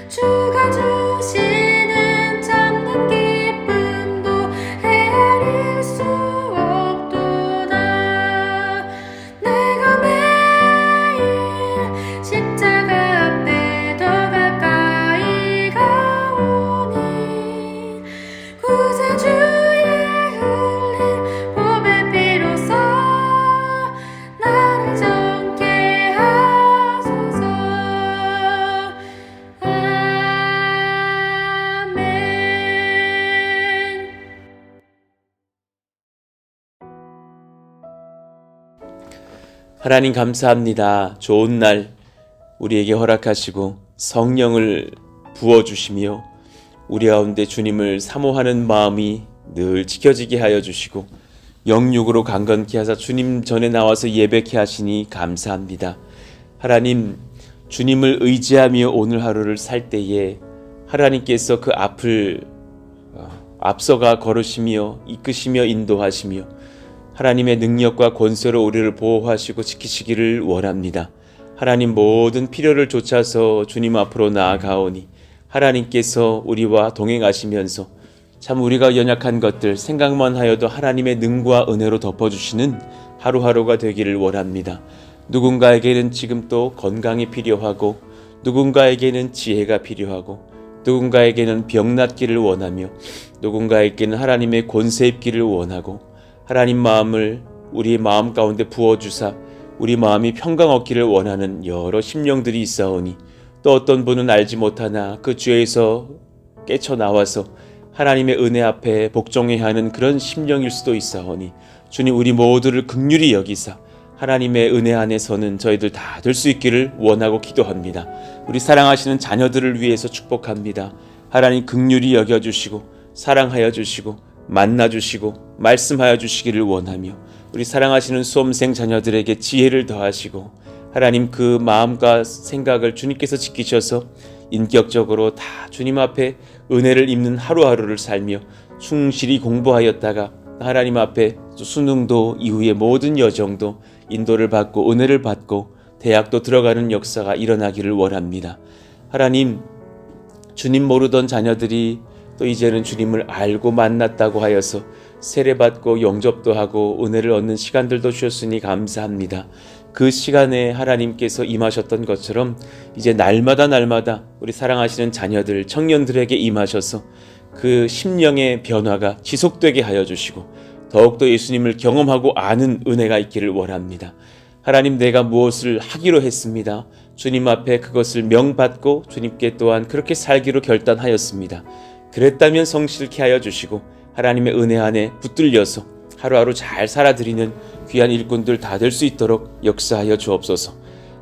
주가 주시는 참된 기쁨도 헤아릴 수 없도다. 내가 매일 십자가 앞에 더 가까이 가오니 구세주의 흘린 보배 피로써 나를 정케 하소서. 아멘. 하나님 감사합니다. 좋은 날 우리에게 허락하시고 성령을 부어주시며 우리 가운데 주님을 사모하는 마음이 늘 지켜지게 하여 주시고 영육으로 강건케 하사 주님 전에 나와서 예배케 하시니 감사합니다. 하나님, 주님을 의지하며 오늘 하루를 살 때에 하나님께서 그 앞을 앞서가 걸으시며 이끄시며 인도하시며 하나님의 능력과 권세로 우리를 보호하시고 지키시기를 원합니다. 하나님, 모든 필요를 좇아서 주님 앞으로 나아가오니 하나님께서 우리와 동행하시면서 참 우리가 연약한 것들 생각만 하여도 하나님의 능과 은혜로 덮어주시는 하루하루가 되기를 원합니다. 누군가에게는 지금 또 건강이 필요하고 누군가에게는 지혜가 필요하고 누군가에게는 병 낫기를 원하며 누군가에게는 하나님의 권세 입기를 원하고 하나님 마음을 우리의 마음 가운데 부어주사 우리 마음이 평강 얻기를 원하는 여러 심령들이 있사오니 또 어떤 분은 알지 못하나 그 죄에서 깨쳐나와서 하나님의 은혜 앞에 복종해야 하는 그런 심령일 수도 있사오니 주님, 우리 모두를 긍휼히 여기사 하나님의 은혜 안에서는 저희들 다 될 수 있기를 원하고 기도합니다. 우리 사랑하시는 자녀들을 위해서 축복합니다. 하나님 긍휼히 여겨주시고 사랑하여 주시고 만나주시고 말씀하여 주시기를 원하며 우리 사랑하시는 수험생 자녀들에게 지혜를 더하시고 하나님 그 마음과 생각을 주님께서 지키셔서 인격적으로 다 주님 앞에 은혜를 입는 하루하루를 살며 충실히 공부하였다가 하나님 앞에 수능도 이후의 모든 여정도 인도를 받고 은혜를 받고 대학도 들어가는 역사가 일어나기를 원합니다. 하나님, 주님 모르던 자녀들이 또 이제는 주님을 알고 만났다고 하여서 세례받고 영접도 하고 은혜를 얻는 시간들도 주셨으니 감사합니다. 그 시간에 하나님께서 임하셨던 것처럼 이제 날마다 우리 사랑하시는 자녀들, 청년들에게 임하셔서 그 심령의 변화가 지속되게 하여 주시고 더욱더 예수님을 경험하고 아는 은혜가 있기를 원합니다. 하나님, 내가 무엇을 하기로 했습니다. 주님 앞에 그것을 명받고 주님께 또한 그렇게 살기로 결단하였습니다. 그랬다면 성실케 하여 주시고 하나님의 은혜 안에 붙들려서 하루하루 잘 살아드리는 귀한 일꾼들 다 될 수 있도록 역사하여 주옵소서.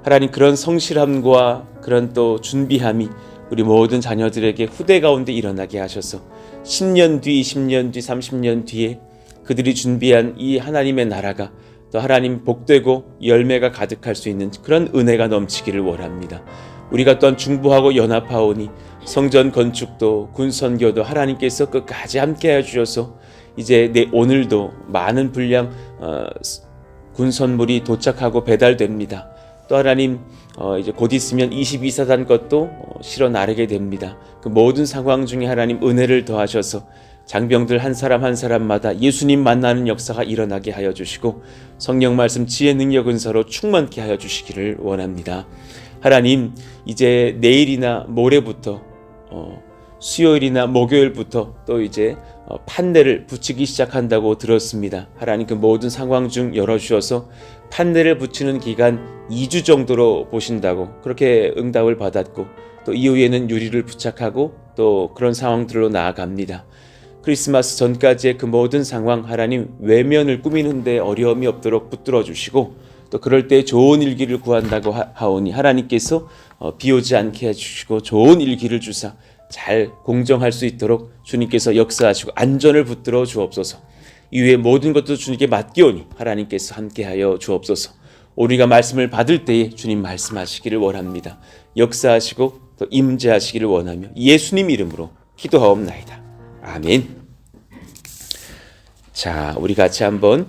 하나님, 그런 성실함과 그런 또 준비함이 우리 모든 자녀들에게 후대 가운데 일어나게 하셔서 10년 뒤, 20년 뒤, 30년 뒤에 그들이 준비한 이 하나님의 나라가 또 하나님 복되고 열매가 가득할 수 있는 그런 은혜가 넘치기를 원합니다. 우리가 또한 중보하고 연합하오니 성전 건축도 군선교도 하나님께서 끝까지 함께해 주셔서 이제 오늘도 많은 분량 군선물이 도착하고 배달됩니다. 또 하나님, 이제 곧 있으면 22사단 것도 실어 나르게 됩니다. 그 모든 상황 중에 하나님 은혜를 더하셔서 장병들 한 사람 한 사람마다 예수님 만나는 역사가 일어나게 하여 주시고 성령 말씀 지혜 능력 은사로 충만케 하여 주시기를 원합니다. 하나님, 이제 내일이나 모레부터 수요일이나 목요일부터 또 이제 판례를 붙이기 시작한다고 들었습니다. 하나님, 그 모든 상황 중 열어주셔서 판례를 붙이는 기간 2주 정도로 보신다고 그렇게 응답을 받았고 또 이후에는 유리를 부착하고 또 그런 상황들로 나아갑니다. 크리스마스 전까지의 그 모든 상황 하나님 외면을 꾸미는데 어려움이 없도록 붙들어 주시고 또 그럴 때 좋은 일기를 구한다고 하오니 하나님께서 비오지 않게 해주시고 좋은 일기를 주사 잘 공정할 수 있도록 주님께서 역사하시고 안전을 붙들어 주옵소서. 이후에 모든 것도 주님께 맡기오니 하나님께서 함께하여 주옵소서. 우리가 말씀을 받을 때에 주님 말씀하시기를 원합니다. 역사하시고 또 임재하시기를 원하며 예수님 이름으로 기도하옵나이다. 아멘. 자, 우리 같이 한번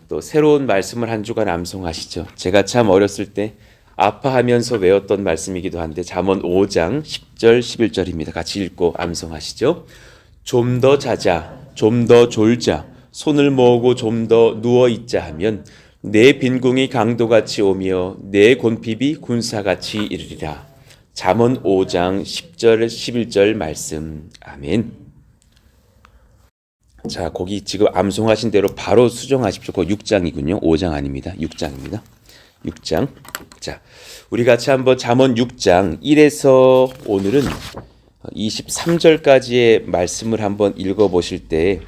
또 새로운 말씀을 한 주간 암송하시죠. 제가 참 어렸을 때 아파하면서 외웠던 말씀이기도 한데 잠언 5장 10절 11절입니다. 같이 읽고 암송하시죠. 좀 더 자자, 좀 더 졸자, 손을 모으고 좀 더 누워 있자 하면 내 빈궁이 강도같이 오며 내 곤핍이 군사같이 이르리라. 잠언 5장 10절 11절 말씀. 아멘. 자, 거기 지금 암송하신 대로 바로 수정하십시오. 그거 6장이군요. 5장 아닙니다. 6장입니다. 6장. 자, 우리 같이 한번 잠언 6장 1에서 오늘은 23절까지의 말씀을 한번 읽어보실 때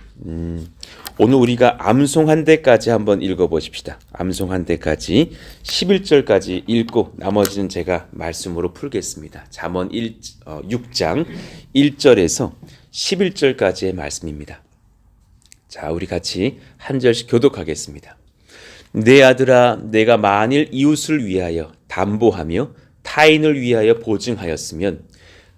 오늘 우리가 암송한 데까지 한번 읽어보십시다. 암송한 데까지 11절까지 읽고 나머지는 제가 말씀으로 풀겠습니다. 잠언 6장 1절에서 11절까지의 말씀입니다. 자, 우리 같이 한 절씩 교독하겠습니다. 내 아들아, 내가 만일 이웃을 위하여 담보하며 타인을 위하여 보증하였으면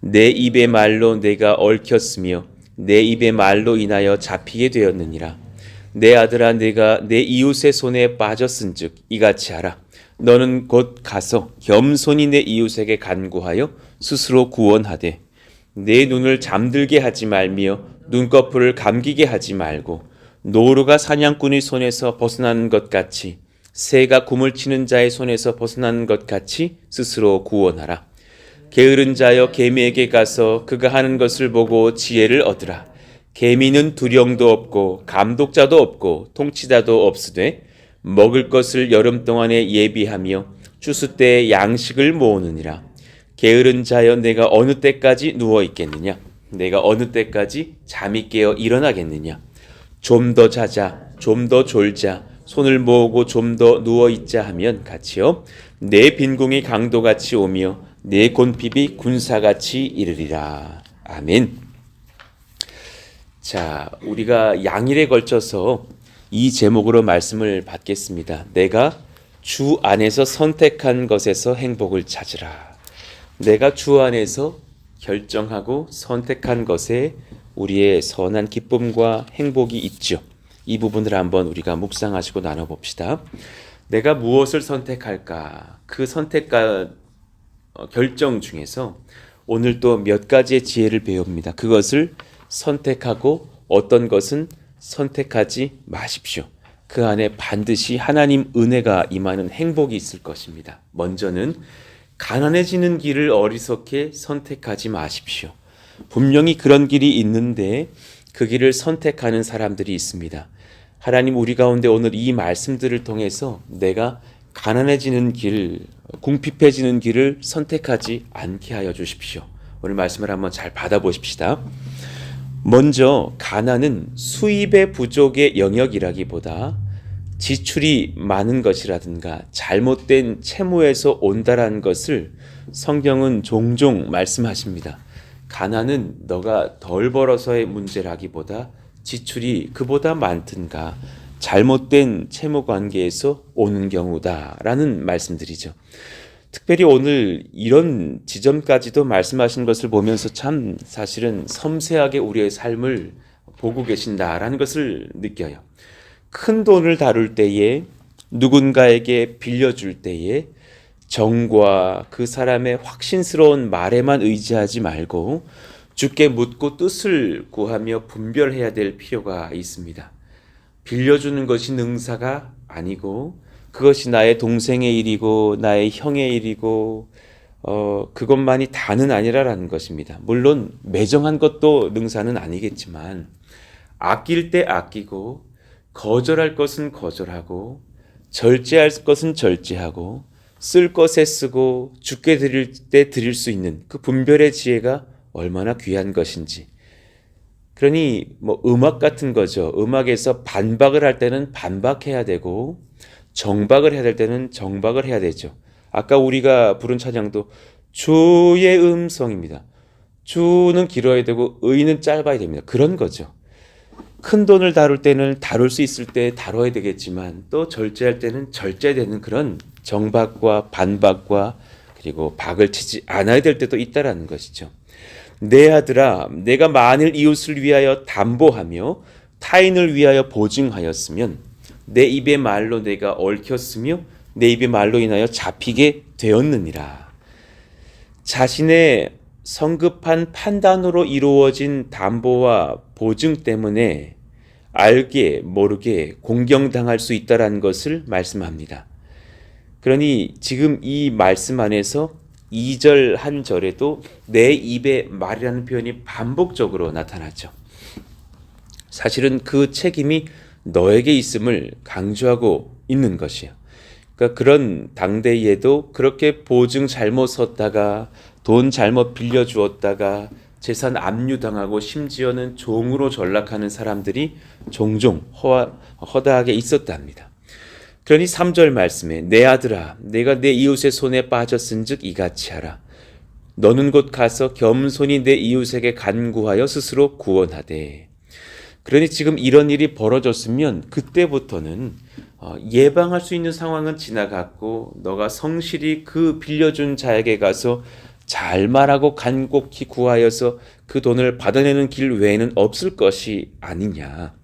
내 입의 말로 내가 얽혔으며 내 입의 말로 인하여 잡히게 되었느니라. 내 아들아, 내가 내 이웃의 손에 빠졌은즉 이같이 하라. 너는 곧 가서 겸손히 내 이웃에게 간구하여 스스로 구원하되 내 눈을 잠들게 하지 말며 눈꺼풀을 감기게 하지 말고 노루가 사냥꾼의 손에서 벗어나는 것 같이 새가 굼을 치는 자의 손에서 벗어나는 것 같이 스스로 구원하라. 게으른 자여 개미에게 가서 그가 하는 것을 보고 지혜를 얻으라. 개미는 두령도 없고 감독자도 없고 통치자도 없으되 먹을 것을 여름 동안에 예비하며 추수 때에 양식을 모으느니라. 게으른 자여 내가 어느 때까지 누워 있겠느냐? 내가 어느 때까지 잠이 깨어 일어나겠느냐? 좀 더 자자, 좀 더 졸자, 손을 모으고 좀 더 누워 있자 하면 같이요. 내 빈궁이 강도같이 오며 내 곤핍이 군사같이 이르리라. 아멘. 자, 우리가 양일에 걸쳐서 이 제목으로 말씀을 받겠습니다. 내가 주 안에서 선택한 것에서 행복을 찾으라. 내가 주 안에서 결정하고 선택한 것에 우리의 선한 기쁨과 행복이 있죠. 이 부분을 한번 우리가 묵상하시고 나눠봅시다. 내가 무엇을 선택할까? 그 선택과 결정 중에서 오늘 또 몇 가지의 지혜를 배웁니다. 그것을 선택하고 어떤 것은 선택하지 마십시오. 그 안에 반드시 하나님 은혜가 임하는 행복이 있을 것입니다. 먼저는 가난해지는 길을 어리석게 선택하지 마십시오. 분명히 그런 길이 있는데 그 길을 선택하는 사람들이 있습니다. 하나님 우리 가운데 오늘 이 말씀들을 통해서 내가 가난해지는 길, 궁핍해지는 길을 선택하지 않게 하여 주십시오. 오늘 말씀을 한번 잘 받아보십시다. 먼저 가난은 수입의 부족의 영역이라기보다 지출이 많은 것이라든가 잘못된 채무에서 온다라는 것을 성경은 종종 말씀하십니다. 가난은 너가 덜 벌어서의 문제라기보다 지출이 그보다 많든가 잘못된 채무 관계에서 오는 경우다라는 말씀들이죠. 특별히 오늘 이런 지점까지도 말씀하신 것을 보면서 참 사실은 섬세하게 우리의 삶을 보고 계신다라는 것을 느껴요. 큰 돈을 다룰 때에 누군가에게 빌려줄 때에 정과 그 사람의 확신스러운 말에만 의지하지 말고 주께 묻고 뜻을 구하며 분별해야 될 필요가 있습니다. 빌려주는 것이 능사가 아니고 그것이 나의 동생의 일이고 나의 형의 일이고 그것만이 다는 아니라라는 것입니다. 물론 매정한 것도 능사는 아니겠지만 아낄 때 아끼고 거절할 것은 거절하고 절제할 것은 절제하고 쓸 것에 쓰고 주께 드릴 때 드릴 수 있는 그 분별의 지혜가 얼마나 귀한 것인지. 그러니 뭐 음악 같은 거죠. 음악에서 반박을 할 때는 반박해야 되고 정박을 해야 될 때는 정박을 해야 되죠. 아까 우리가 부른 찬양도 주의 음성입니다. 주는 길어야 되고 의는 짧아야 됩니다. 그런 거죠. 큰 돈을 다룰 때는 다룰 수 있을 때 다뤄야 되겠지만 또 절제할 때는 절제되는 그런 정박과 반박과 그리고 박을 치지 않아야 될 때도 있다라는 것이죠. 내 아들아, 내가 만일 이웃을 위하여 담보하며 타인을 위하여 보증하였으면 내 입의 말로 내가 얽혔으며 내 입의 말로 인하여 잡히게 되었느니라. 자신의 성급한 판단으로 이루어진 담보와 보증 때문에 알게 모르게 공경당할 수 있다라는 것을 말씀합니다. 그러니 지금 이 말씀 안에서 2절 한 절에도 내 입에 말이라는 표현이 반복적으로 나타나죠. 사실은 그 책임이 너에게 있음을 강조하고 있는 것이에요. 그러니까 그런 당대에도 그렇게 보증 잘못 섰다가 돈 잘못 빌려주었다가 재산 압류당하고 심지어는 종으로 전락하는 사람들이 종종 허다하게 있었답니다. 그러니 3절 말씀에 내 아들아 내가 내 이웃의 손에 빠졌은즉 이같이 하라. 너는 곧 가서 겸손히 내 이웃에게 간구하여 스스로 구원하되. 그러니 지금 이런 일이 벌어졌으면 그때부터는 예방할 수 있는 상황은 지나갔고 너가 성실히 그 빌려준 자에게 가서 잘 말하고 간곡히 구하여서 그 돈을 받아내는 길 외에는 없을 것이 아니냐.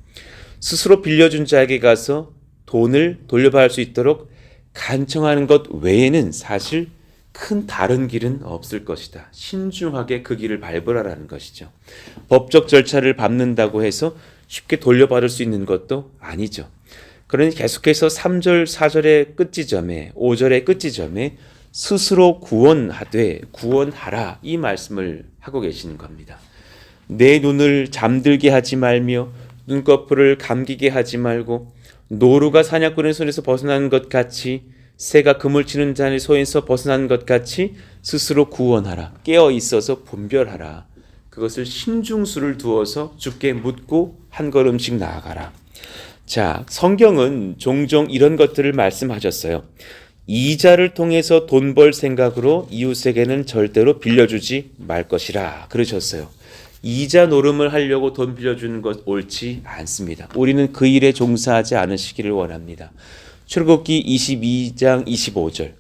스스로 빌려준 자에게 가서 돈을 돌려받을 수 있도록 간청하는 것 외에는 사실 큰 다른 길은 없을 것이다. 신중하게 그 길을 밟으라라는 것이죠. 법적 절차를 밟는다고 해서 쉽게 돌려받을 수 있는 것도 아니죠. 그러니 계속해서 3절, 4절의 끝지점에 5절의 끝지점에 스스로 구원하되 구원하라 이 말씀을 하고 계시는 겁니다. 내 눈을 잠들게 하지 말며 눈꺼풀을 감기게 하지 말고 노루가 사냥꾼의 손에서 벗어나는 것 같이 새가 그물 치는 자의 손에서 벗어나는 것 같이 스스로 구원하라. 깨어 있어서 분별하라. 그것을 신중수를 두어서 주께 묻고 한 걸음씩 나아가라. 자, 성경은 종종 이런 것들을 말씀하셨어요. 이자를 통해서 돈 벌 생각으로 이웃에게는 절대로 빌려주지 말 것이라 그러셨어요. 이자 노름을 하려고 돈 빌려주는 것 옳지 않습니다. 우리는 그 일에 종사하지 않으시기를 원합니다. 출애굽기 22장 25절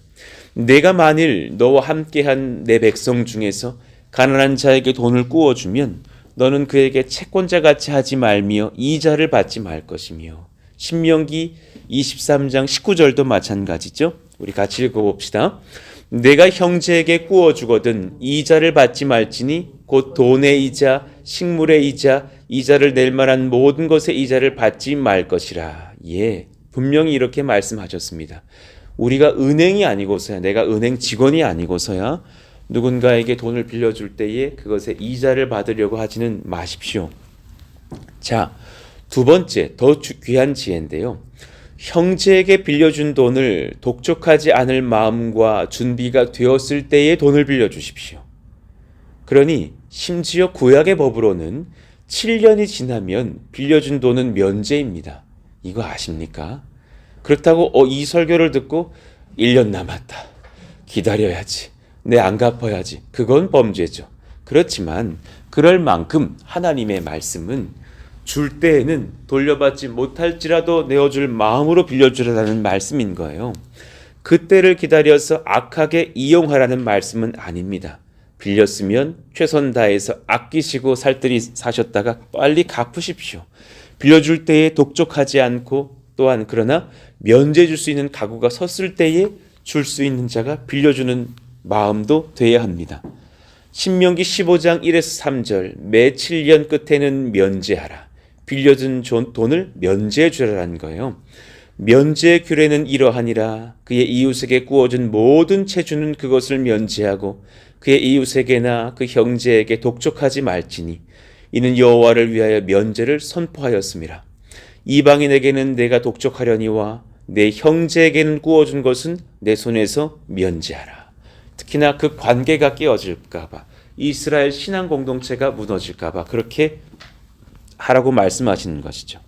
내가 만일 너와 함께한 내 백성 중에서 가난한 자에게 돈을 꾸어주면 너는 그에게 채권자같이 하지 말며 이자를 받지 말 것이며. 신명기 23장 19절도 마찬가지죠. 우리 같이 읽어봅시다. 내가 형제에게 꾸어주거든 이자를 받지 말지니 곧 돈의 이자, 식물의 이자, 이자를 낼 만한 모든 것의 이자를 받지 말 것이라. 예, 분명히 이렇게 말씀하셨습니다. 우리가 은행이 아니고서야, 내가 은행 직원이 아니고서야 누군가에게 돈을 빌려줄 때에 그것의 이자를 받으려고 하지는 마십시오. 자, 두 번째, 더 귀한 지혜인데요. 형제에게 빌려준 돈을 독촉하지 않을 마음과 준비가 되었을 때에 돈을 빌려주십시오. 그러니 심지어 구약의 법으로는 7년이 지나면 빌려준 돈은 면제입니다. 이거 아십니까? 그렇다고 이 설교를 듣고 1년 남았다. 기다려야지. 내 안 갚아야지. 그건 범죄죠. 그렇지만 그럴 만큼 하나님의 말씀은 줄 때에는 돌려받지 못할지라도 내어줄 마음으로 빌려주라는 말씀인 거예요. 그때를 기다려서 악하게 이용하라는 말씀은 아닙니다. 빌렸으면 최선 다해서 아끼시고 살뜰히 사셨다가 빨리 갚으십시오. 빌려줄 때에 독촉하지 않고 또한 그러나 면제 줄 수 있는 각오가 섰을 때에 줄 수 있는 자가 빌려주는 마음도 돼야 합니다. 신명기 15장 1에서 3절 매 7년 끝에는 면제하라. 빌려준 돈을 면제해 주라는 거예요. 면제의 규례는 이러하니라. 그의 이웃에게 꾸어준 모든 채주는 그것을 면제하고 그의 이웃에게나 그 형제에게 독촉하지 말지니 이는 여호와를 위하여 면제를 선포하였음이라. 이방인에게는 내가 독촉하려니와 내 형제에게는 꾸어준 것은 내 손에서 면제하라. 특히나 그 관계가 깨어질까 봐, 이스라엘 신앙 공동체가 무너질까 봐 그렇게 하라고 말씀하시는 것이죠.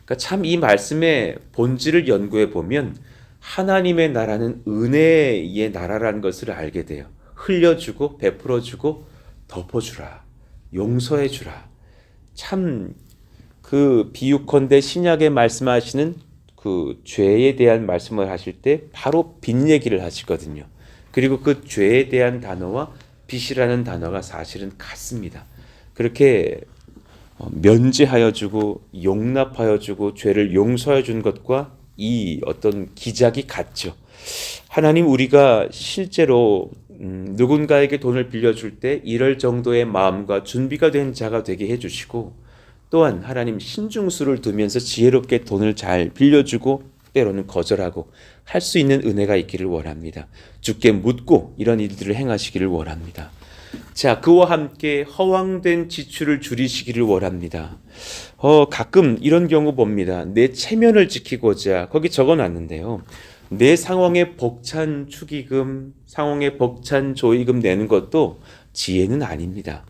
그러니까 참 이 말씀의 본질을 연구해 보면 하나님의 나라는 은혜의 나라라는 것을 알게 돼요. 흘려주고 베풀어주고 덮어주라. 용서해주라. 참 그 비유컨대 신약에 말씀하시는 그 죄에 대한 말씀을 하실 때 바로 빚 얘기를 하시거든요. 그리고 그 죄에 대한 단어와 빚이라는 단어가 사실은 같습니다. 그렇게 면제하여 주고 용납하여 주고 죄를 용서해 준 것과 이 어떤 기작이 같죠. 하나님, 우리가 실제로 누군가에게 돈을 빌려줄 때 이럴 정도의 마음과 준비가 된 자가 되게 해주시고, 또한 하나님 신중수를 두면서 지혜롭게 돈을 잘 빌려주고 때로는 거절하고 할 수 있는 은혜가 있기를 원합니다. 주께 묻고 이런 일들을 행하시기를 원합니다. 자, 그와 함께 허황된 지출을 줄이시기를 원합니다. 가끔 이런 경우 봅니다. 내 체면을 지키고자 거기 적어놨는데요. 내 상황에 벅찬 축의금, 상황에 벅찬 조의금 내는 것도 지혜는 아닙니다.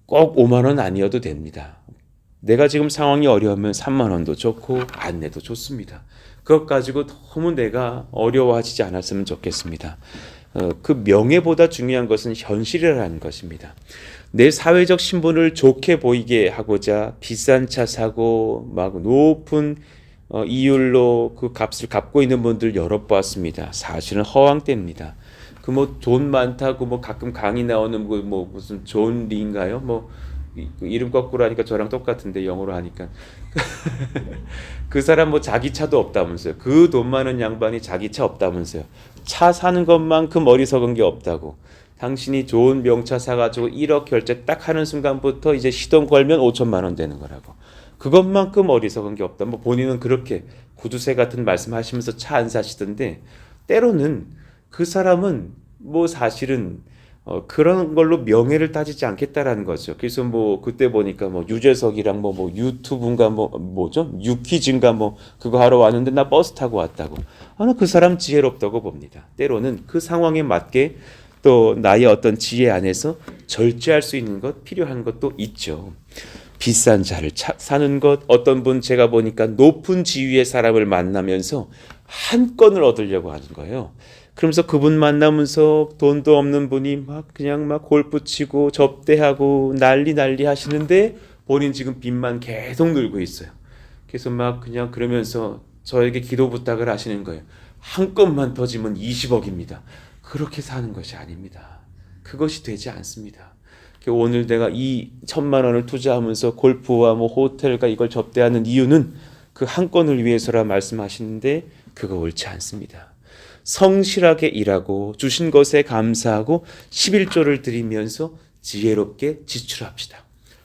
꼭 5만 원 아니어도 됩니다. 내가 지금 상황이 어려우면 3만 원도 좋고 안 내도 좋습니다. 그것 가지고 너무 내가 어려워하지 않았으면 좋겠습니다. 그 명예보다 중요한 것은 현실이라는 것입니다. 내 사회적 신분을 좋게 보이게 하고자 비싼 차 사고 막 높은 이율로 그 값을 갚고 있는 분들 여러 보았습니다. 사실은 허황됩니다. 그 뭐 돈 많다고 뭐 가끔 강의 나오는 뭐 무슨 존 리인가요? 뭐 이름 거꾸로 하니까 저랑 똑같은데 영어로 하니까 그 사람 뭐 자기 차도 없다면서요. 그 돈 많은 양반이 자기 차 없다면서요. 차 사는 것만큼 어리석은 게 없다고. 당신이 좋은 명차 사가지고 1억 결제 딱 하는 순간부터 이제 시동 걸면 5천만 원 되는 거라고. 그것만큼 어리석은 게 없다. 뭐 본인은 그렇게 구두쇠 같은 말씀하시면서 차 안 사시던데, 때로는 그 사람은 뭐 사실은 그런 걸로 명예를 따지지 않겠다라는 거죠. 그래서 뭐 그때 보니까 뭐 유재석이랑 뭐 유튜브인가 뭐죠? 유퀴즈인가 뭐 그거 하러 왔는데 나 버스 타고 왔다고. 나 그 사람 지혜롭다고 봅니다. 때로는 그 상황에 맞게 또 나의 어떤 지혜 안에서 절제할 수 있는 것, 필요한 것도 있죠. 비싼 차를 사는 것, 어떤 분 제가 보니까 높은 지위의 사람을 만나면서 한 건을 얻으려고 하는 거예요. 그러면서 그분 만나면서 돈도 없는 분이 막 그냥 막 골프 치고 접대하고 난리 하시는데 본인 지금 빚만 계속 늘고 있어요. 그래서 막 그냥 그러면서 저에게 기도 부탁을 하시는 거예요. 한 건만 터지면 20억입니다. 그렇게 사는 것이 아닙니다. 그것이 되지 않습니다. 오늘 내가 이 1,000만 원을 투자하면서 골프와 뭐 호텔과 이걸 접대하는 이유는 그 한 건을 위해서라 말씀하시는데 그거 옳지 않습니다. 성실하게 일하고 주신 것에 감사하고 11조를 드리면서 지혜롭게 지출합시다.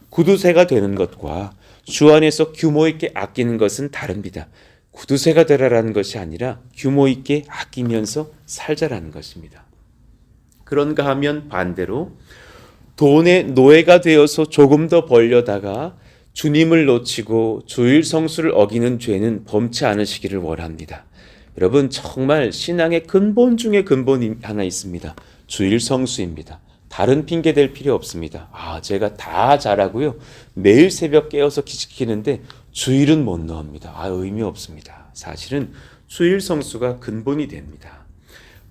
구두쇠가 되는 것과 주 안에서 규모 있게 아끼는 것은 다릅니다. 구두쇠가 되라라는 것이 아니라 규모 있게 아끼면서 살자라는 것입니다. 그런가 하면 반대로 돈의 노예가 되어서 조금 더 벌려다가 주님을 놓치고 주일 성수를 어기는 죄는 범치 않으시기를 원합니다. 여러분, 정말 신앙의 근본 중에 근본이 하나 있습니다. 주일 성수입니다. 다른 핑계 댈 필요 없습니다. 제가 다 잘하고요. 매일 새벽 깨어서 기지키는데 주일은 못 넣습니다. 의미 없습니다. 사실은 주일 성수가 근본이 됩니다.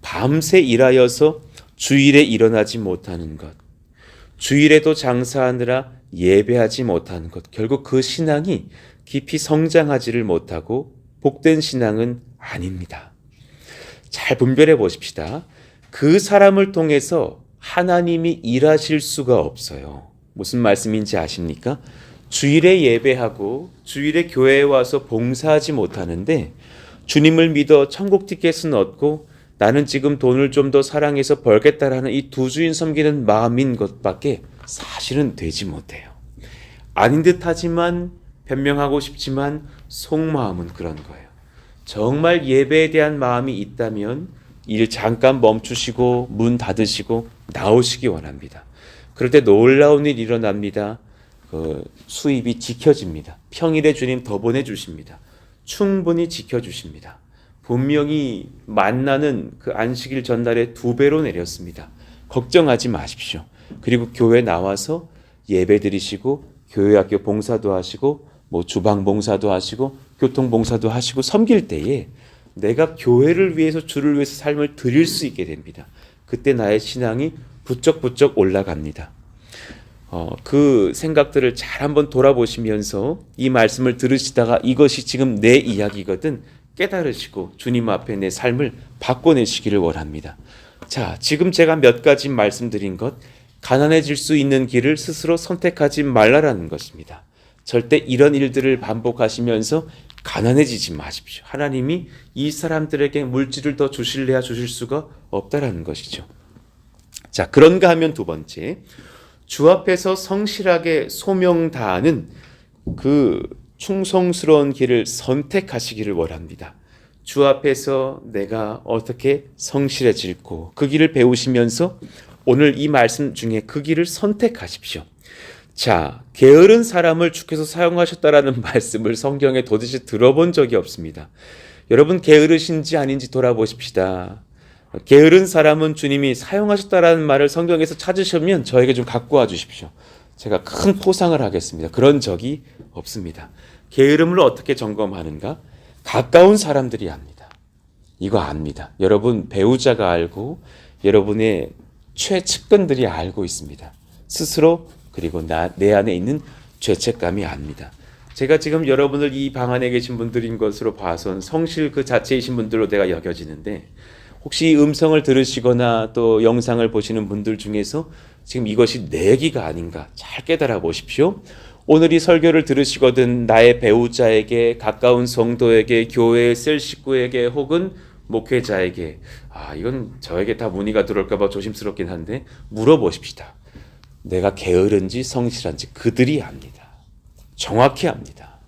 밤새 일하여서 주일에 일어나지 못하는 것, 주일에도 장사하느라 예배하지 못하는 것, 결국 그 신앙이 깊이 성장하지를 못하고 복된 신앙은 아닙니다. 잘 분별해 보십시다. 그 사람을 통해서 하나님이 일하실 수가 없어요. 무슨 말씀인지 아십니까? 주일에 예배하고 주일에 교회에 와서 봉사하지 못하는데 주님을 믿어 천국 티켓은 얻고 나는 지금 돈을 좀 더 사랑해서 벌겠다라는 이 두 주인 섬기는 마음인 것밖에 사실은 되지 못해요. 아닌 듯하지만 변명하고 싶지만 속마음은 그런 거예요. 정말 예배에 대한 마음이 있다면 일 잠깐 멈추시고 문 닫으시고 나오시기 원합니다. 그럴 때 놀라운 일이 일어납니다. 수입이 지켜집니다. 평일에 주님 더 보내주십니다. 충분히 지켜주십니다. 분명히 만나는 그 안식일 전날에 2배로 내렸습니다. 걱정하지 마십시오. 그리고 교회 나와서 예배 드리시고 교회 학교 봉사도 하시고 뭐 주방 봉사도 하시고 교통 봉사도 하시고 섬길 때에 내가 교회를 위해서 주를 위해서 삶을 드릴 수 있게 됩니다. 그때 나의 신앙이 부쩍부쩍 올라갑니다. 그 생각들을 잘 한번 돌아보시면서 이 말씀을 들으시다가 이것이 지금 내 이야기거든 깨달으시고 주님 앞에 내 삶을 바꿔내시기를 원합니다. 자, 지금 제가 몇 가지 말씀드린 것, 가난해질 수 있는 길을 스스로 선택하지 말라라는 것입니다. 절대 이런 일들을 반복하시면서 가난해지지 마십시오. 하나님이 이 사람들에게 물질을 더 주실래야 주실 수가 없다라는 것이죠. 자, 그런가 하면 두 번째, 주 앞에서 성실하게 소명 다하는 그 충성스러운 길을 선택하시기를 원합니다. 주 앞에서 내가 어떻게 성실해질고 그 길을 배우시면서 오늘 이 말씀 중에 그 길을 선택하십시오. 자, 게으른 사람을 주께서 사용하셨다라는 말씀을 성경에 도대체 들어본 적이 없습니다. 여러분 게으르신지 아닌지 돌아보십시다. 게으른 사람은 주님이 사용하셨다라는 말을 성경에서 찾으시면 저에게 좀 갖고 와 주십시오. 제가 큰 포상을 하겠습니다. 그런 적이 없습니다. 게으름을 어떻게 점검하는가? 가까운 사람들이 압니다. 이거 압니다. 여러분 배우자가 알고 여러분의 최측근들이 알고 있습니다. 스스로 그리고 내 안에 있는 죄책감이 압니다. 제가 지금 여러분을 이 방 안에 계신 분들인 것으로 봐선 성실 그 자체이신 분들로 내가 여겨지는데 혹시 음성을 들으시거나 또 영상을 보시는 분들 중에서 지금 이것이 내기가 아닌가 잘 깨달아 보십시오. 오늘 이 설교를 들으시거든 나의 배우자에게, 가까운 성도에게, 교회의 셀 식구에게 혹은 목회자에게 이건 저에게 다 문의가 들어올까 봐 조심스럽긴 한데 물어보십시다. 내가 게으른지 성실한지 그들이 압니다. 정확히 압니다.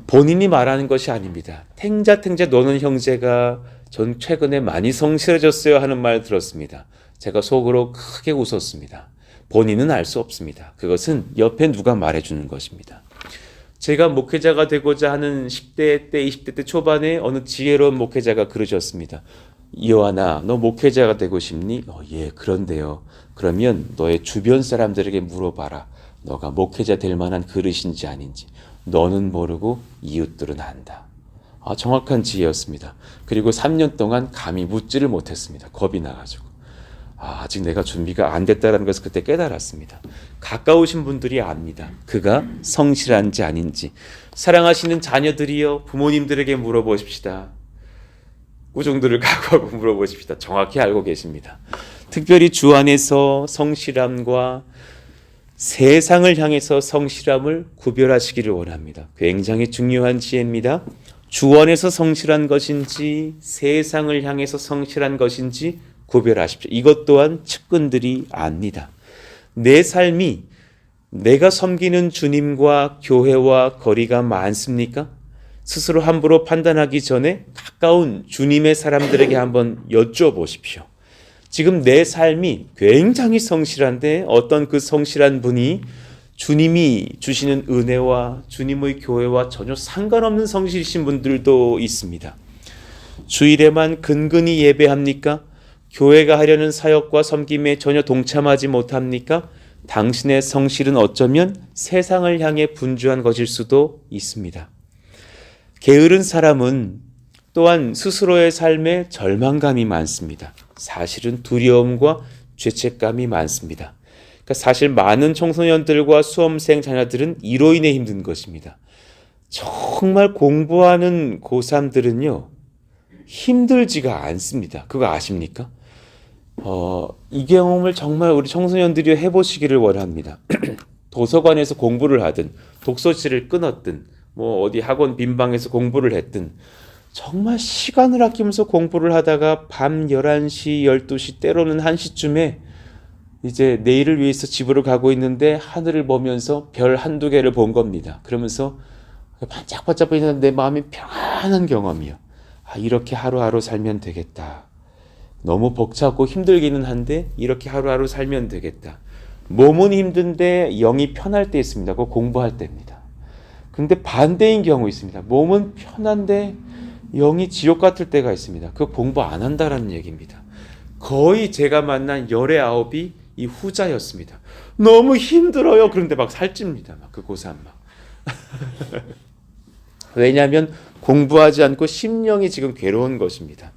본인이 말하는 것이 아닙니다. 탱자탱자 노는 형제가 전 최근에 많이 성실해졌어요 하는 말 들었습니다. 제가 속으로 크게 웃었습니다. 본인은 알 수 없습니다. 그것은 옆에 누가 말해주는 것입니다. 제가 목회자가 되고자 하는 10대 때 20대 때 초반에 어느 지혜로운 목회자가 그러셨습니다. 이호아나 너 목회자가 되고 싶니? 예, 그런데요. 그러면 너의 주변 사람들에게 물어봐라. 너가 목회자 될 만한 그릇인지 아닌지. 너는 모르고 이웃들은 안다. 정확한 지혜였습니다. 그리고 3년 동안 감히 묻지를 못했습니다. 겁이 나가지고. 아직 내가 준비가 안 됐다는 것을 그때 깨달았습니다. 가까우신 분들이 압니다. 그가 성실한지 아닌지. 사랑하시는 자녀들이여 부모님들에게 물어보십시다. 우정들을 각오하고 물어보십시다. 정확히 알고 계십니다. 특별히 주 안에서 성실함과 세상을 향해서 성실함을 구별하시기를 원합니다. 굉장히 중요한 지혜입니다. 주 안에서 성실한 것인지 세상을 향해서 성실한 것인지 구별하십시오. 이것 또한 측근들이 압니다. 내 삶이 내가 섬기는 주님과 교회와 거리가 많습니까? 스스로 함부로 판단하기 전에 가까운 주님의 사람들에게 한번 여쭤보십시오. 지금 내 삶이 굉장히 성실한데 어떤 그 성실한 분이 주님이 주시는 은혜와 주님의 교회와 전혀 상관없는 성실이신 분들도 있습니다. 주일에만 근근히 예배합니까? 교회가 하려는 사역과 섬김에 전혀 동참하지 못합니까? 당신의 성실은 어쩌면 세상을 향해 분주한 것일 수도 있습니다. 게으른 사람은 또한 스스로의 삶에 절망감이 많습니다. 사실은 두려움과 죄책감이 많습니다. 그러니까 사실 많은 청소년들과 수험생 자녀들은 이로 인해 힘든 것입니다. 정말 공부하는 고3들은요 힘들지가 않습니다. 그거 아십니까? 이 경험을 정말 우리 청소년들이 해보시기를 원합니다. 도서관에서 공부를 하든 독서실을 끊었든 어디 학원 빈방에서 공부를 했든 정말 시간을 아끼면서 공부를 하다가 밤 11시, 12시 때로는 1시쯤에 이제 내일을 위해서 집으로 가고 있는데 하늘을 보면서 별 한두 개를 본 겁니다. 그러면서 반짝반짝 보이는 내 마음이 평안한 경험이요. 이렇게 하루하루 살면 되겠다. 너무 벅차고 힘들기는 한데 이렇게 하루하루 살면 되겠다. 몸은 힘든데 영이 편할 때 있습니다. 그거 공부할 때입니다. 근데 반대인 경우 있습니다. 몸은 편한데 영이 지옥 같을 때가 있습니다. 그거 공부 안 한다라는 얘기입니다. 거의 제가 만난 열의 9이 이 후자였습니다. 너무 힘들어요. 그런데 막 살찝니다. 그 고3 막. 왜냐하면 공부하지 않고 심령이 지금 괴로운 것입니다.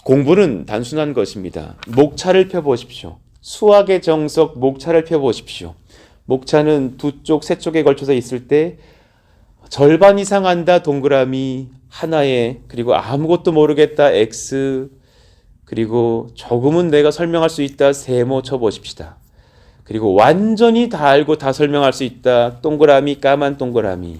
공부는 단순한 것입니다. 목차를 펴보십시오. 수학의 정석 목차를 펴보십시오. 목차는 두 쪽, 세 쪽에 걸쳐서 있을 때 절반 이상 한다 동그라미 하나에, 그리고 아무것도 모르겠다 X, 그리고 조금은 내가 설명할 수 있다 세모 쳐보십시다. 그리고 완전히 다 알고 다 설명할 수 있다 동그라미 까만 동그라미.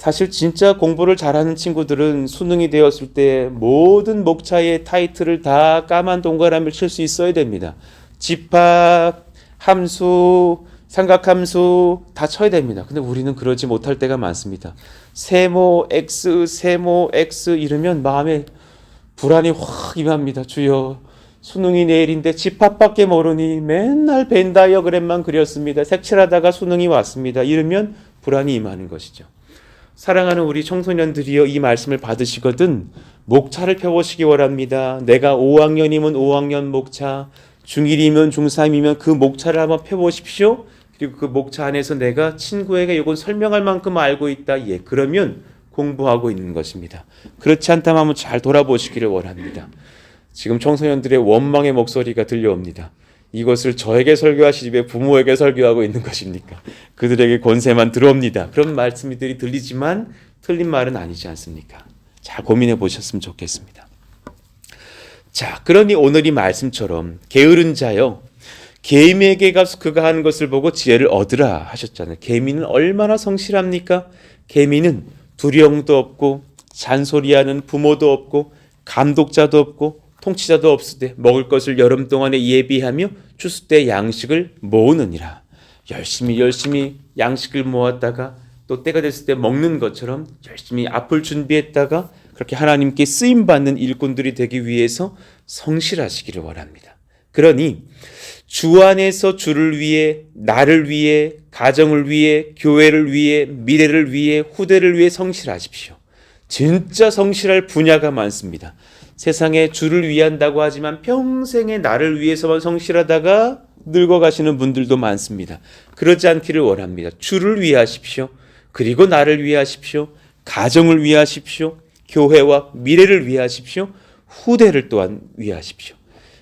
사실 진짜 공부를 잘하는 친구들은 수능이 되었을 때 모든 목차의 타이틀을 다 까만 동그라미를 칠 수 있어야 됩니다. 집합, 함수, 삼각함수 다 쳐야 됩니다. 근데 우리는 그러지 못할 때가 많습니다. 세모 X 이러면 마음에 불안이 확 임합니다. 주여, 수능이 내일인데 집합밖에 모르니 맨날 벤 다이어그램만 그렸습니다. 색칠하다가 수능이 왔습니다. 이러면 불안이 임하는 것이죠. 사랑하는 우리 청소년들이여, 이 말씀을 받으시거든 목차를 펴보시기 원합니다. 내가 5학년이면 5학년 목차, 중1이면 중3이면 그 목차를 한번 펴보십시오. 그리고 그 목차 안에서 내가 친구에게 이건 설명할 만큼 알고 있다. 예, 그러면 공부하고 있는 것입니다. 그렇지 않다면 한번 잘 돌아보시기를 원합니다. 지금 청소년들의 원망의 목소리가 들려옵니다. 이것을 저에게 설교하시지 왜 부모에게 설교하고 있는 것입니까? 그들에게 권세만 들어옵니다. 그런 말씀들이 들리지만 틀린 말은 아니지 않습니까? 잘 고민해 보셨으면 좋겠습니다. 자, 그러니 오늘 이 말씀처럼 게으른 자여, 개미에게 가서 그가 하는 것을 보고 지혜를 얻으라 하셨잖아요. 개미는 얼마나 성실합니까? 개미는 두려움도 없고 잔소리하는 부모도 없고 감독자도 없고 통치자도 없으되 먹을 것을 여름 동안에 예비하며 추수 때 양식을 모으느니라. 열심히 양식을 모았다가 또 때가 됐을 때 먹는 것처럼 열심히 앞을 준비했다가 그렇게 하나님께 쓰임받는 일꾼들이 되기 위해서 성실하시기를 원합니다. 그러니 주 안에서 주를 위해, 나를 위해, 가정을 위해, 교회를 위해, 미래를 위해, 후대를 위해 성실하십시오. 진짜 성실할 분야가 많습니다. 세상에 주를 위한다고 하지만 평생에 나를 위해서만 성실하다가 늙어가시는 분들도 많습니다. 그러지 않기를 원합니다. 주를 위하십시오. 그리고 나를 위하십시오. 가정을 위하십시오. 교회와 미래를 위하십시오. 후대를 또한 위하십시오.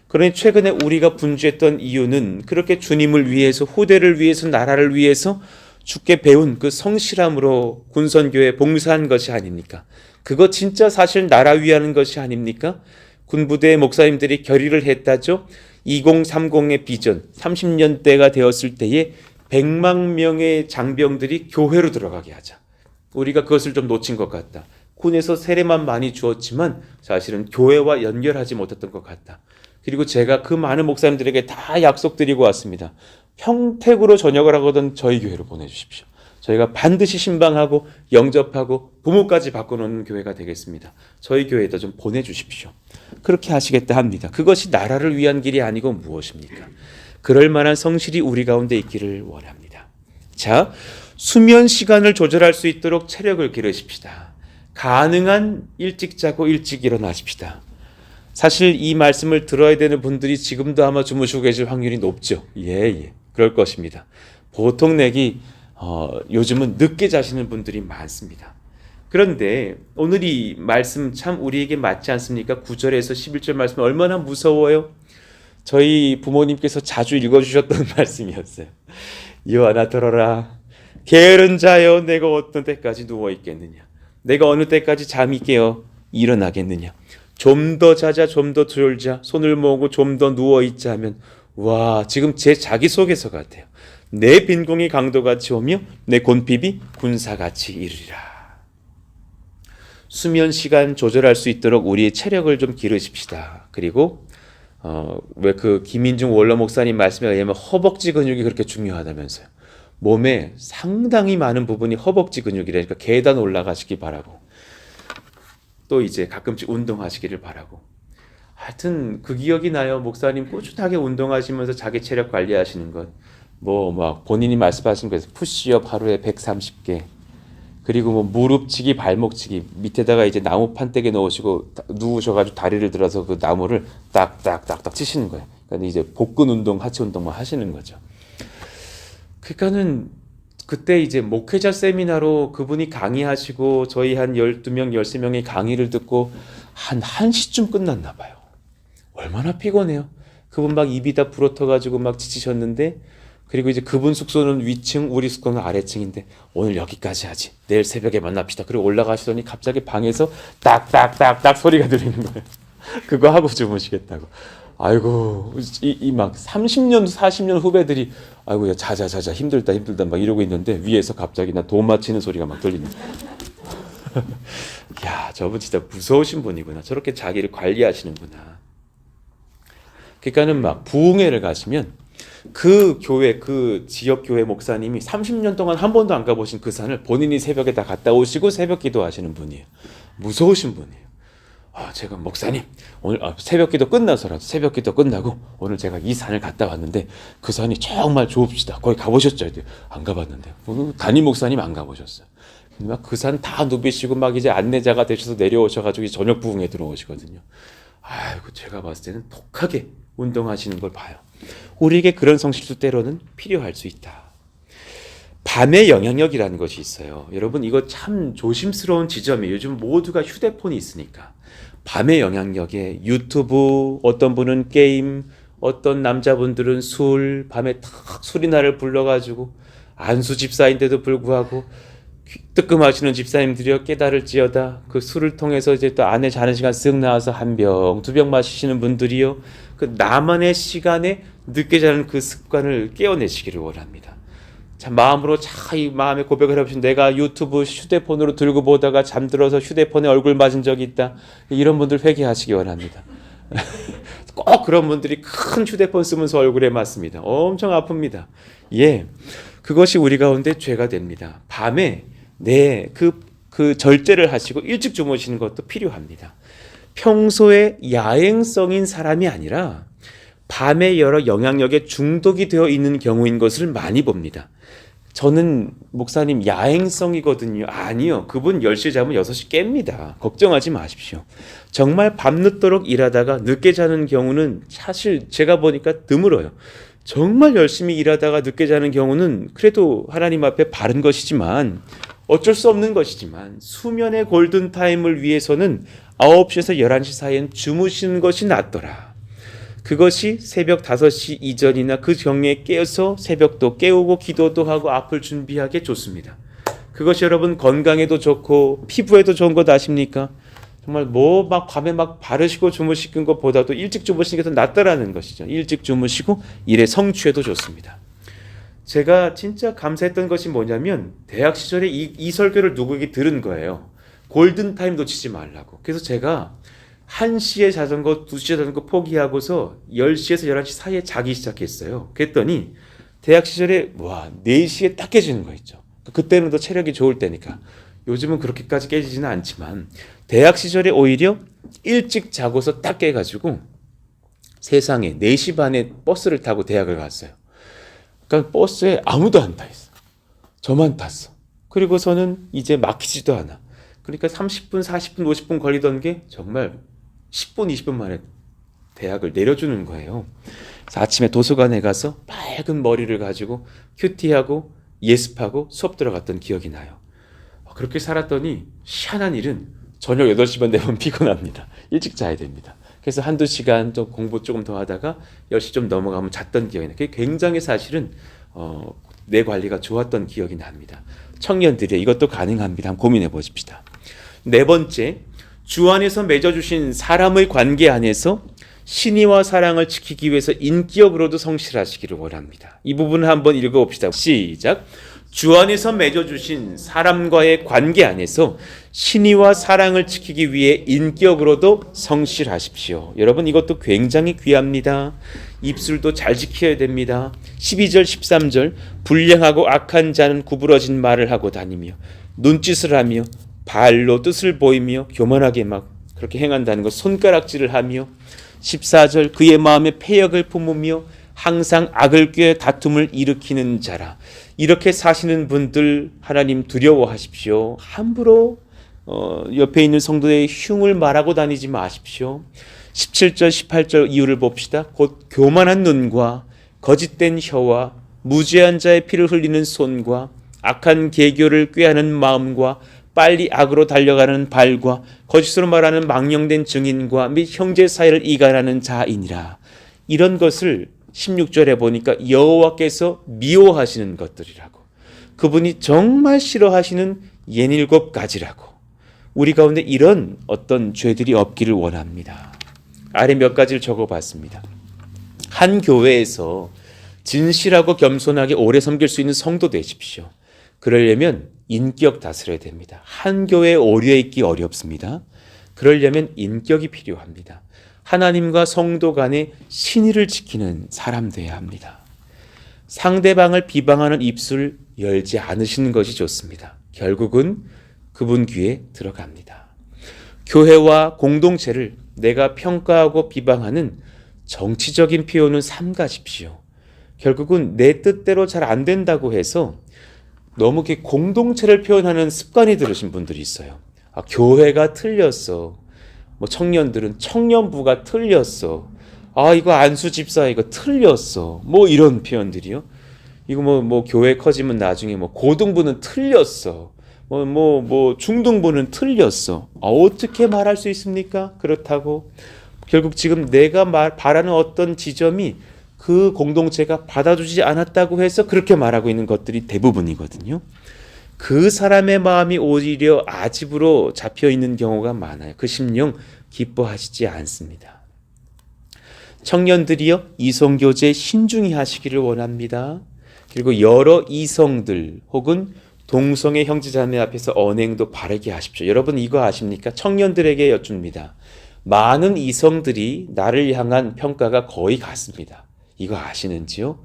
그러니 최근에 우리가 분주했던 이유는 그렇게 주님을 위해서, 후대를 위해서, 나라를 위해서 주께 배운 그 성실함으로 군선교회 봉사한 것이 아닙니까? 그거 진짜 사실 나라 위하는 것이 아닙니까? 군부대 목사님들이 결의를 했다죠. 2030의 비전, 30년대가 되었을 때에 100만 명의 장병들이 교회로 들어가게 하자. 우리가 그것을 좀 놓친 것 같다. 군에서 세례만 많이 주었지만 사실은 교회와 연결하지 못했던 것 같다. 그리고 제가 그 많은 목사님들에게 다 약속드리고 왔습니다. 평택으로 전역을 하거든 저희 교회로 보내주십시오. 저희가 반드시 신방하고 영접하고 부모까지 바꿔놓는 교회가 되겠습니다. 저희 교회에다 좀 보내주십시오. 그렇게 하시겠다 합니다. 그것이 나라를 위한 길이 아니고 무엇입니까? 그럴 만한 성실이 우리 가운데 있기를 원합니다. 자, 수면 시간을 조절할 수 있도록 체력을 기르십시다. 가능한 일찍 자고 일찍 일어나십시다. 사실 이 말씀을 들어야 되는 분들이 지금도 아마 주무시고 계실 확률이 높죠. 예, 그럴 것입니다. 보통 내기 요즘은 늦게 자시는 분들이 많습니다. 그런데 오늘 이 말씀 참 우리에게 맞지 않습니까? 9절에서 11절 말씀 얼마나 무서워요? 저희 부모님께서 자주 읽어주셨던 말씀이었어요. 여호와나 들어라. 게으른 자여, 내가 어떤 때까지 누워있겠느냐? 내가 어느 때까지 잠이 깨어 일어나겠느냐? 좀 더 자자, 좀 더 졸자, 손을 모으고 좀 더 누워있자 하면 와, 지금 제 자기소개서 같아요. 내 빈궁이 강도같이 오며 내 곤핍이 군사같이 이르리라. 수면 시간 조절할 수 있도록 우리의 체력을 좀 기르십시다. 그리고 왜 그 김인중 원로 목사님 말씀에 의하면 허벅지 근육이 그렇게 중요하다면서요. 몸에 상당히 많은 부분이 허벅지 근육이라니까 계단 올라가시기 바라고, 또 이제 가끔씩 운동하시기를 바라고. 하여튼 그 기억이 나요. 목사님 꾸준하게 운동하시면서 자기 체력 관리하시는 것. 뭐 막 본인이 말씀하신 거에서 푸시업 하루에 130개, 그리고 뭐 무릎치기, 발목치기, 밑에다가 이제 나무 판때기 넣으시고 누우셔가지고 다리를 들어서 그 나무를 딱딱딱딱 치시는 거예요. 그러니까 이제 복근 운동, 하체 운동만 하시는 거죠. 그러니까는 그때 이제 목회자 세미나로 그분이 강의하시고 저희 한 12명, 13명의 강의를 듣고 한 1시쯤 끝났나 봐요. 얼마나 피곤해요. 그분 막 입이 다 부러터가지고 막 지치셨는데, 그리고 이제 그분 숙소는 위층, 우리 숙소는 아래층인데 오늘 여기까지 하지, 내일 새벽에 만납시다. 그리고 올라가시더니 갑자기 방에서 딱딱딱딱 소리가 들리는 거예요. 그거 하고 주무시겠다고. 아이고, 이 막 30년, 40년 후배들이 아이고 야 자자 힘들다 막 이러고 있는데 위에서 갑자기 나 돈 맞히는 소리가 막 들리는 거예요. 야, 저분 진짜 무서우신 분이구나. 저렇게 자기를 관리하시는구나. 그러니까는 막 부흥회를 가시면 그 교회, 그 지역 교회 목사님이 30년 동안 한 번도 안 가보신 그 산을 본인이 새벽에 다 갔다 오시고 새벽 기도하시는 분이에요. 무서우신 분이에요. 제가 목사님 오늘 새벽 기도 끝나서라도 새벽 기도 끝나고 오늘 제가 이 산을 갔다 왔는데 그 산이 정말 좋읍시다. 거기 가보셨죠? 안 가봤는데. 담임 목사님 안 가보셨어요. 막 그 산 다 누비시고 막 이제 안내자가 되셔서 내려오셔가지고 저녁 부흥에 들어오시거든요. 아이고, 제가 봤을 때는 독하게 운동하시는 걸 봐요. 우리에게 그런 성실도 때로는 필요할 수 있다. 밤의 영향력이라는 것이 있어요. 여러분, 이거 참 조심스러운 지점이에요. 요즘 모두가 휴대폰이 있으니까. 밤의 영향력에 유튜브, 어떤 분은 게임, 어떤 남자분들은 술, 밤에 탁 술이나를 불러가지고 안수 집사인데도 불구하고 뜨끔하시는 집사님들이여 깨달을지어다. 그 술을 통해서 이제 또 안에 자는 시간 쓱 나와서 한 병, 두 병 마시시는 분들이요. 그 나만의 시간에 늦게 자는 그 습관을 깨어내시기를 원합니다. 자, 마음으로 이 마음의 고백을 해보시면 내가 유튜브 휴대폰으로 들고 보다가 잠들어서 휴대폰에 얼굴 맞은 적이 있다. 이런 분들 회개하시기 원합니다. 꼭 그런 분들이 큰 휴대폰 쓰면서 얼굴에 맞습니다. 엄청 아픕니다. 예, 그것이 우리 가운데 죄가 됩니다. 밤에 그 절제를 하시고 일찍 주무시는 것도 필요합니다. 평소에 야행성인 사람이 아니라 밤에 여러 영향력에 중독이 되어 있는 경우인 것을 많이 봅니다. 저는 목사님 야행성이거든요. 아니요. 그분 10시에 자면 6시 깹니다. 걱정하지 마십시오. 정말 밤늦도록 일하다가 늦게 자는 경우는 사실 제가 보니까 드물어요. 정말 열심히 일하다가 늦게 자는 경우는 그래도 하나님 앞에 바른 것이지만 어쩔 수 없는 것이지만 수면의 골든타임을 위해서는 9시에서 11시 사이엔 주무시는 것이 낫더라. 그것이 새벽 5시 이전이나 그 경에 깨어서 새벽도 깨우고 기도도 하고 앞을 준비하기에 좋습니다. 그것이 여러분 건강에도 좋고 피부에도 좋은 것 아십니까? 정말 막 밤에 막 바르시고 주무시는 것보다도 일찍 주무시는 게 더 낫다라는 것이죠. 일찍 주무시고 일의 성취에도 좋습니다. 제가 진짜 감사했던 것이 뭐냐면 대학 시절에 이 설교를 누구에게 들은 거예요. 골든타임 놓치지 말라고. 그래서 제가 1시에 자전거, 2시에 자전거 포기하고서 10시에서 11시 사이에 자기 시작했어요. 그랬더니 대학 시절에 4시에 딱 깨지는 거 있죠. 그때는 더 체력이 좋을 때니까. 요즘은 그렇게까지 깨지지는 않지만 대학 시절에 오히려 일찍 자고서 딱 깨가지고 세상에 4시 반에 버스를 타고 대학을 갔어요. 그러니까 버스에 아무도 안 타 있어. 저만 탔어. 그리고서는 이제 막히지도 않아. 그러니까 30분, 40분, 50분 걸리던 게 정말 10분, 20분 만에 대학을 내려주는 거예요. 그래서 아침에 도서관에 가서 빨간 머리를 가지고 큐티하고 예습하고 수업 들어갔던 기억이 나요. 그렇게 살았더니 희한한 일은 저녁 8시만 되면 피곤합니다. 일찍 자야 됩니다. 그래서 한두 시간 좀 공부 조금 더 하다가 10시 좀 넘어가면 잤던 기억이 나요. 그게 굉장히 사실은 내 관리가 좋았던 기억이 납니다. 청년들이 이것도 가능합니다. 한번 고민해 보십시다. 4번째, 주 안에서 맺어주신 사람의 관계 안에서 신의와 사랑을 지키기 위해서 인격으로도 성실하시기를 원합니다. 이 부분을 한번 읽어봅시다. 시작. 주 안에서 맺어주신 사람과의 관계 안에서 신의와 사랑을 지키기 위해 인격으로도 성실하십시오. 여러분, 이것도 굉장히 귀합니다. 입술도 잘 지켜야 됩니다. 12절 13절 불량하고 악한 자는 구부러진 말을 하고 다니며 눈짓을 하며 발로 뜻을 보이며 교만하게 막 그렇게 행한다는 것, 손가락질을 하며 14절 그의 마음에 패역을 품으며 항상 악을 꾀 다툼을 일으키는 자라. 이렇게 사시는 분들 하나님 두려워하십시오. 함부로 옆에 있는 성도의 흉을 말하고 다니지 마십시오. 17절 18절 이유를 봅시다. 곧 교만한 눈과 거짓된 혀와 무죄한 자의 피를 흘리는 손과 악한 계교를 꾀하는 마음과 빨리 악으로 달려가는 발과 거짓으로 말하는 망령된 증인과 및 형제 사이를 이간하는 자이니라. 이런 것을 16절에 보니까 여호와께서 미워하시는 것들이라고. 그분이 정말 싫어하시는 67가지라고. 우리 가운데 이런 어떤 죄들이 없기를 원합니다. 아래 몇 가지를 적어봤습니다. 한 교회에서 진실하고 겸손하게 오래 섬길 수 있는 성도 되십시오. 그러려면 인격 다스려야 됩니다. 한 교회에 오려 있기 어렵습니다. 그러려면 인격이 필요합니다. 하나님과 성도 간의 신의를 지키는 사람 되어야 합니다. 상대방을 비방하는 입술 열지 않으시는 것이 좋습니다. 결국은 그분 귀에 들어갑니다. 교회와 공동체를 내가 평가하고 비방하는 정치적인 표현은 삼가십시오. 결국은 내 뜻대로 잘 안 된다고 해서 너무 이렇게 공동체를 표현하는 습관이 들으신 분들이 있어요. 아, 교회가 틀렸어. 뭐 청년들은 청년부가 틀렸어. 아, 이거 안수 집사 이거 틀렸어. 뭐 이런 표현들이요. 이거 뭐 교회 커지면 나중에 뭐 고등부는 틀렸어. 뭐 중등부는 틀렸어. 아, 어떻게 말할 수 있습니까? 그렇다고 결국 지금 내가 바라는 어떤 지점이 그 공동체가 받아주지 않았다고 해서 그렇게 말하고 있는 것들이 대부분이거든요. 그 사람의 마음이 오히려 아집으로 잡혀 있는 경우가 많아요. 그 심령 기뻐하시지 않습니다. 청년들이요, 이성교제 신중히 하시기를 원합니다. 그리고 여러 이성들 혹은 동성의 형제자매 앞에서 언행도 바르게 하십시오. 여러분 이거 아십니까? 청년들에게 여쭙니다. 많은 이성들이 나를 향한 평가가 거의 같습니다. 이거 아시는지요?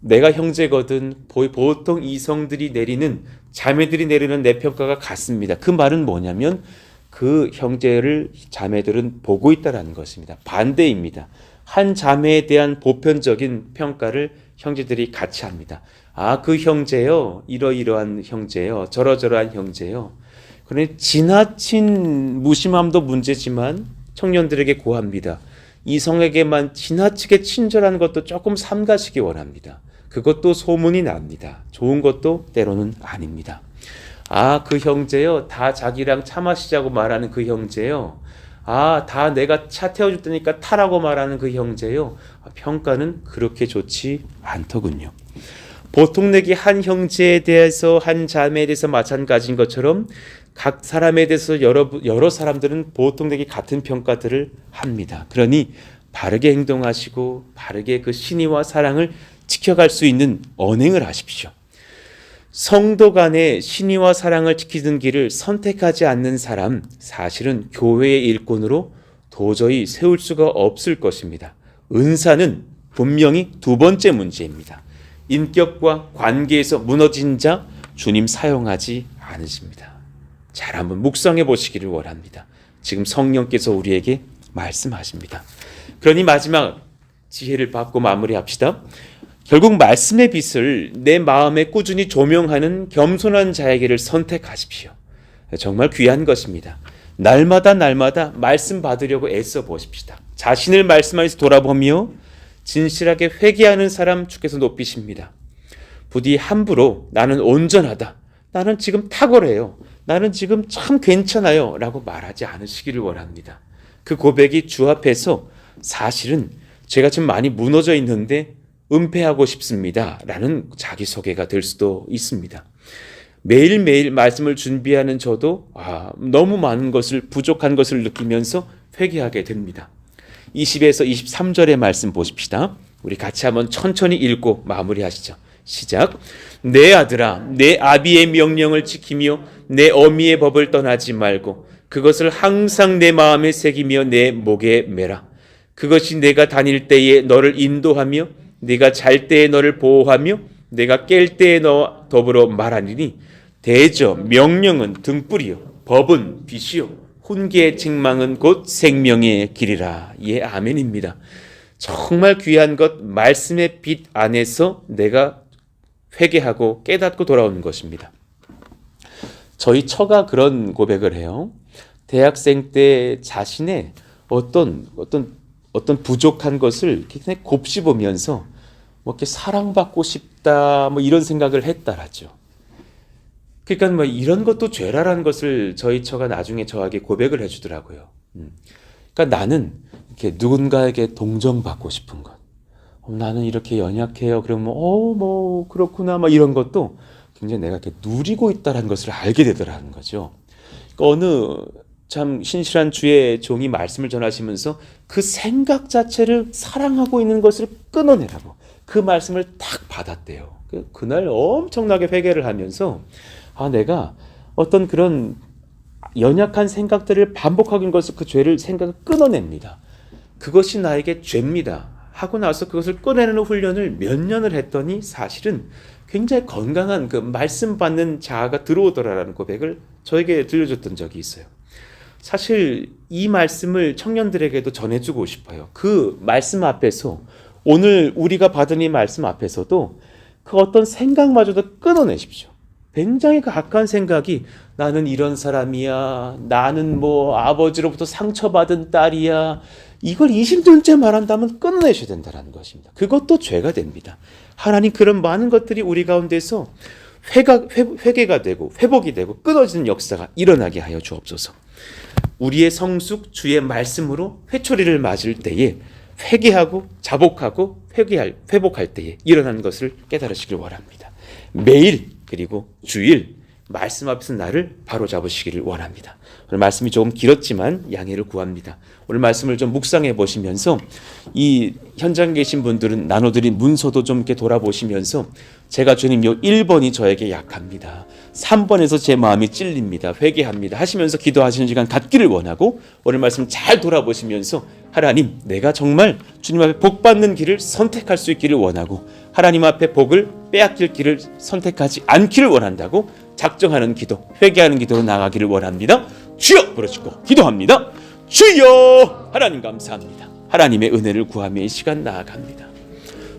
내가 형제거든 보통 이성들이 내리는 자매들이 내리는 내 평가가 같습니다. 그 말은 뭐냐면 그 형제를 자매들은 보고 있다는 것입니다. 반대입니다. 한 자매에 대한 보편적인 평가를 형제들이 같이 합니다. 아, 그 형제요, 이러이러한 형제요, 저러저러한 형제요. 그러니 지나친 무심함도 문제지만 청년들에게 고합니다. 이성에게만 지나치게 친절한 것도 조금 삼가시기 원합니다. 그것도 소문이 납니다. 좋은 것도 때로는 아닙니다. 아, 그 형제요, 다 자기랑 차 마시자고 말하는 그 형제요. 아, 다 내가 차 태워줄 테니까 타라고 말하는 그 형제요. 평가는 그렇게 좋지 않더군요. 보통내기 한 형제에 대해서 한 자매에 대해서 마찬가지인 것처럼 각 사람에 대해서 여러 사람들은 보통내기 같은 평가들을 합니다. 그러니 바르게 행동하시고 바르게 그 신의와 사랑을 지켜갈 수 있는 언행을 하십시오. 성도 간의 신의와 사랑을 지키는 길을 선택하지 않는 사람, 사실은 교회의 일꾼으로 도저히 세울 수가 없을 것입니다. 은사는 분명히 두 번째 문제입니다. 인격과 관계에서 무너진 자 주님 사용하지 않으십니다. 잘 한번 묵상해 보시기를 원합니다. 지금 성령께서 우리에게 말씀하십니다. 그러니 마지막 지혜를 받고 마무리합시다. 결국 말씀의 빛을 내 마음에 꾸준히 조명하는 겸손한 자에게를 선택하십시오. 정말 귀한 것입니다. 날마다 말씀 받으려고 애써 보십시다. 자신을 말씀 안에서 돌아보며 진실하게 회개하는 사람 주께서 높이십니다. 부디 함부로 나는 온전하다, 나는 지금 탁월해요, 나는 지금 참 괜찮아요 라고 말하지 않으시기를 원합니다. 그 고백이 주 앞에서 사실은 제가 지금 많이 무너져 있는데 은폐하고 싶습니다 라는 자기소개가 될 수도 있습니다. 매일매일 말씀을 준비하는 저도 너무 많은 것을 부족한 것을 느끼면서 회개하게 됩니다. 20에서 23절의 말씀 보십시다. 우리 같이 한번 천천히 읽고 마무리하시죠. 시작. 내 아들아, 내 아비의 명령을 지키며 내 어미의 법을 떠나지 말고 그것을 항상 내 마음에 새기며 내 목에 매라. 그것이 내가 다닐 때에 너를 인도하며 네가 잘 때에 너를 보호하며 내가 깰 때에 너와 더불어 말하니니 대저 명령은 등불이요 법은 빛이요 훈계의 책망은 곧 생명의 길이라. 예, 아멘입니다. 정말 귀한 것, 말씀의 빛 안에서 내가 회개하고 깨닫고 돌아오는 것입니다. 저희 처가 그런 고백을 해요. 대학생 때 자신의 어떤 부족한 것을 굉장히 곱씹으면서 뭐 이렇게 사랑받고 싶다 뭐 이런 생각을 했다라죠. 그러니까 뭐 이런 것도 죄라라는 것을 저희 처가 나중에 저에게 고백을 해주더라고요. 그러니까 나는 이렇게 누군가에게 동정받고 싶은 것. 나는 이렇게 연약해요. 그러면 뭐 그렇구나 막 이런 것도 굉장히 내가 이렇게 누리고 있다는 것을 알게 되더라는 거죠. 그러니까 어느 참 신실한 주의 종이 말씀을 전하시면서 그 생각 자체를 사랑하고 있는 것을 끊어내라고 그 말씀을 딱 받았대요. 그날 엄청나게 회개를 하면서 내가 어떤 그런 연약한 생각들을 반복하는 것을 그 죄를 생각을 끊어냅니다. 그것이 나에게 죄입니다. 하고 나서 그것을 꺼내는 훈련을 몇 년을 했더니 사실은 굉장히 건강한 그 말씀 받는 자아가 들어오더라라는 고백을 저에게 들려줬던 적이 있어요. 사실 이 말씀을 청년들에게도 전해주고 싶어요. 그 말씀 앞에서 오늘 우리가 받은 이 말씀 앞에서도 그 어떤 생각마저도 끊어내십시오. 굉장히 가까운 생각이 나는 이런 사람이야. 나는 뭐 아버지로부터 상처받은 딸이야. 이걸 20년째 말한다면 끊어내셔야 된다는 것입니다. 그것도 죄가 됩니다. 하나님 그런 많은 것들이 우리 가운데서 회개가 되고 회복이 되고 끊어지는 역사가 일어나게 하여 주옵소서. 우리의 성숙 주의 말씀으로 회초리를 맞을 때에 회개하고 자복하고 회복할 때에 일어나는 것을 깨달으시길 원합니다. 매일 그리고 주일 말씀 앞에서 나를 바로잡으시기를 원합니다. 오늘 말씀이 조금 길었지만 양해를 구합니다. 오늘 말씀을 좀 묵상해 보시면서 이 현장에 계신 분들은 나눠드린 문서도 좀 이렇게 돌아보시면서 제가 주님 요 1번이 저에게 약합니다. 3번에서 제 마음이 찔립니다. 회개합니다. 하시면서 기도하시는 시간 갖기를 원하고 오늘 말씀 잘 돌아보시면서 하나님 내가 정말 주님 앞에 복 받는 길을 선택할 수 있기를 원하고 하나님 앞에 복을 빼앗길 길을 선택하지 않기를 원한다고 작정하는 기도, 회개하는 기도로 나가기를 원합니다. 주여 부르짖고 기도합니다. 주여 하나님 감사합니다. 하나님의 은혜를 구하며 이 시간 나아갑니다.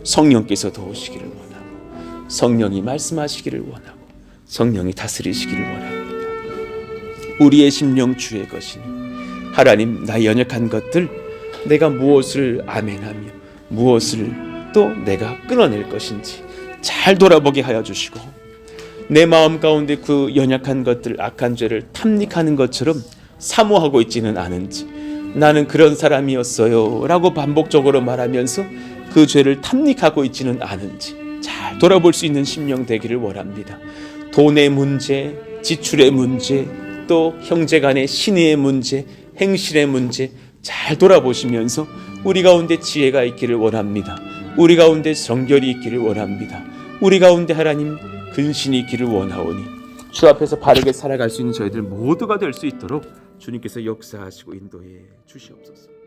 성령께서 도우시기를 원하고 성령이 말씀하시기를 원하고 성령이 다스리시기를 원합니다. 우리의 심령 주의 것이니 하나님 나의 연약한 것들 내가 무엇을 아멘하며 무엇을 또 내가 끊어낼 것인지 잘 돌아보게 하여 주시고 내 마음 가운데 그 연약한 것들 악한 죄를 탐닉하는 것처럼 사모하고 있지는 않은지 나는 그런 사람이었어요 라고 반복적으로 말하면서 그 죄를 탐닉하고 있지는 않은지 잘 돌아볼 수 있는 심령 되기를 원합니다. 돈의 문제, 지출의 문제, 또 형제간의 신의의 문제, 행실의 문제 잘 돌아보시면서 우리 가운데 지혜가 있기를 원합니다. 우리 가운데 정결이 있기를 원합니다. 우리 가운데 하나님 근신이 있기를 원하오니 주 앞에서 바르게 살아갈 수 있는 저희들 모두가 될 수 있도록 주님께서 역사하시고 인도해 주시옵소서.